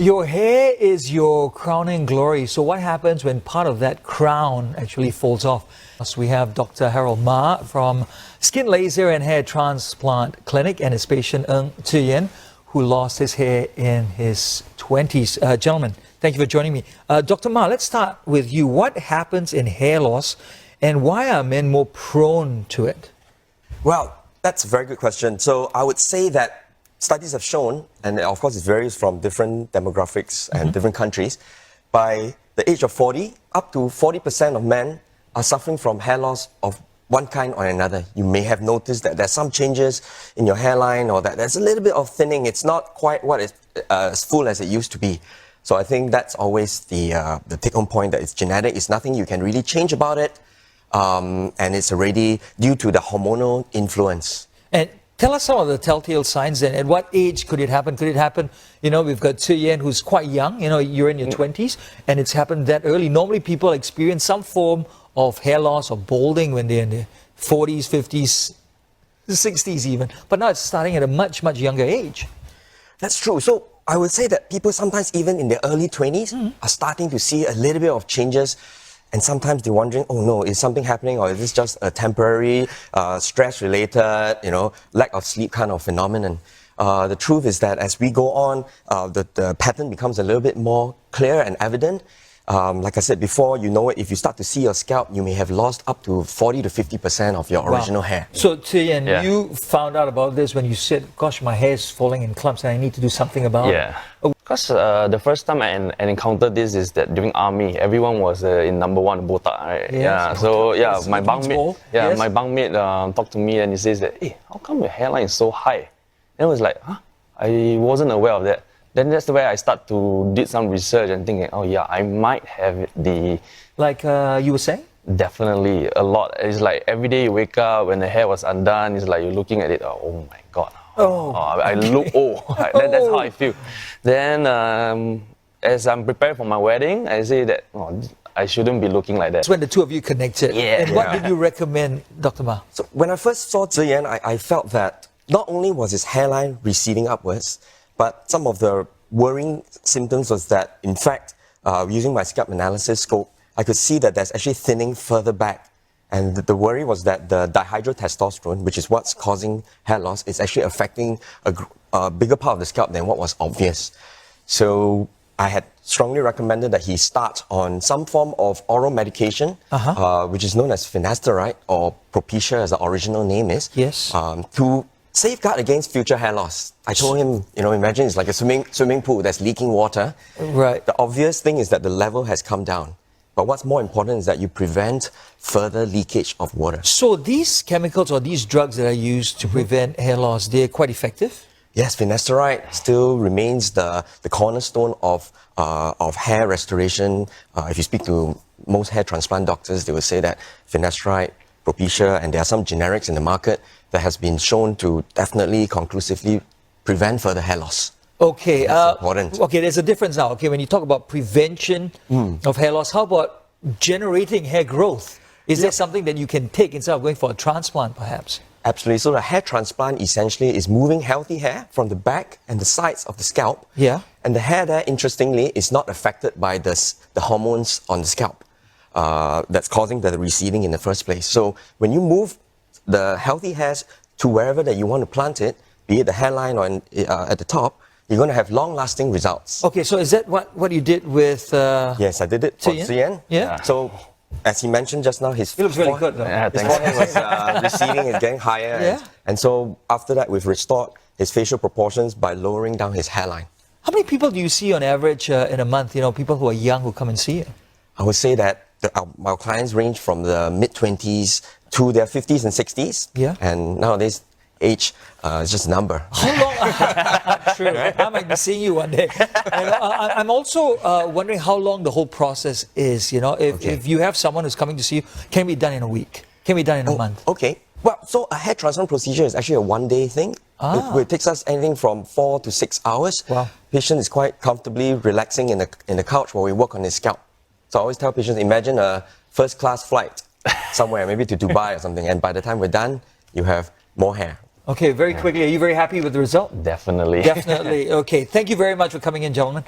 Your hair is your crowning glory. So what happens when part of that crown actually falls off? So we have Dr. Harold Ma from Skin Laser and Hair Transplant Clinic and his patient Ng Yen, who lost his hair in his 20s. Gentlemen, thank you for joining me. Dr. Ma, let's start with you. What happens in hair loss and why are men more prone to it? Well, that's a very good question. So I would say that studies have shown, and of course it varies from different demographics and different countries, by the age of 40, up to 40% of men are suffering from hair loss of one kind or another. You may have noticed that there's some changes in your hairline or that there's a little bit of thinning. It's not quite what is as full as it used to be. So I think that's always the take-home point, that it's genetic. It's nothing you can really change about it. And it's already due to the hormonal influence. And tell us some of the telltale signs then. At what age could it happen? Could it happen, we've got Yen who's quite young, you're in your 20s, and it's happened that early. Normally people experience some form of hair loss or balding when they're in their 40s, 50s, 60s even. But now it's starting at a much, much younger age. That's true. So I would say that people sometimes even in their early 20s are starting to see a little bit of changes. And sometimes they're wondering, oh no, is something happening or is this just a temporary, stress-related, lack of sleep kind of phenomenon? The truth is that as we go on, the pattern becomes a little bit more clear and evident. Like I said before, if you start to see your scalp, you may have lost up to 40 to 50% of your original hair. So Yen, you found out about this when you said, gosh, my hair is falling in clumps and I need to do something about it. Yeah. Because the first time I encountered this is that during army, everyone was in number one botak, right? Yes, yeah. So my bunkmate, my bunkmate talked to me and he says that, hey, how come your hairline is so high? And I was like, huh? I wasn't aware of that. Then that's where I start to did some research and thinking, oh yeah, I might have the... Like you were saying? Definitely, a lot. It's like every day you wake up, when the hair was undone, it's like you're looking at it, oh my God. I look old. That's how I feel. Then as I'm preparing for my wedding, I say that I shouldn't be looking like that. That's when the two of you connected. Yeah. And what did you recommend, Dr. Ma? So when I first saw Yen, I felt that not only was his hairline receding upwards, but some of the worrying symptoms was that, in fact, using my scalp analysis scope, I could see that there's actually thinning further back. And the worry was that the dihydrotestosterone, which is what's causing hair loss, is actually affecting a bigger part of the scalp than what was obvious. So I had strongly recommended that he start on some form of oral medication, which is known as finasteride or Propecia, as the original name is, to safeguard against future hair loss. I told him, imagine it's like a swimming pool that's leaking water. Right. The obvious thing is that the level has come down. But what's more important is that you prevent further leakage of water. So these chemicals or these drugs that are used to prevent hair loss, they're quite effective? Yes, finasteride still remains the cornerstone of hair restoration. If you speak to most hair transplant doctors, they will say that finasteride, Propecia, and there are some generics in the market that has been shown to definitely conclusively prevent further hair loss. Okay, important. Okay, there's a difference now. Okay, when you talk about prevention of hair loss, how about generating hair growth? Is there something that you can take instead of going for a transplant, perhaps? Absolutely. So the hair transplant essentially is moving healthy hair from the back and the sides of the scalp. Yeah. And the hair there, interestingly, is not affected by the hormones on the scalp that's causing the receding in the first place. So when you move the healthy hairs to wherever that you want to plant it, be it the hairline or at the top, you're going to have long-lasting results. Okay, so is that what you did with... Yes, I did it for Yen. Yeah. So, as he mentioned just now, his looks really good, though. His forehead was receding, it's getting higher. And so, after that, we've restored his facial proportions by lowering down his hairline. How many people do you see on average in a month, people who are young who come and see you? I would say that our clients range from the mid-20s to their 50s and 60s. Yeah. And nowadays, age is just a number. How long? True. I might be seeing you one day. I'm also wondering how long the whole process is. If you have someone who's coming to see you, can it be done in a week? Can it be done in a month? Okay. Well, so a hair transplant procedure is actually a one-day thing. It takes us anything from 4 to 6 hours. Wow. Patient is quite comfortably relaxing in the couch while we work on his scalp. So I always tell patients, imagine a first-class flight somewhere, maybe to Dubai or something, and by the time we're done, you have more hair. Okay, very quickly, are you very happy with the result? Definitely. Definitely. Okay, thank you very much for coming in, gentlemen.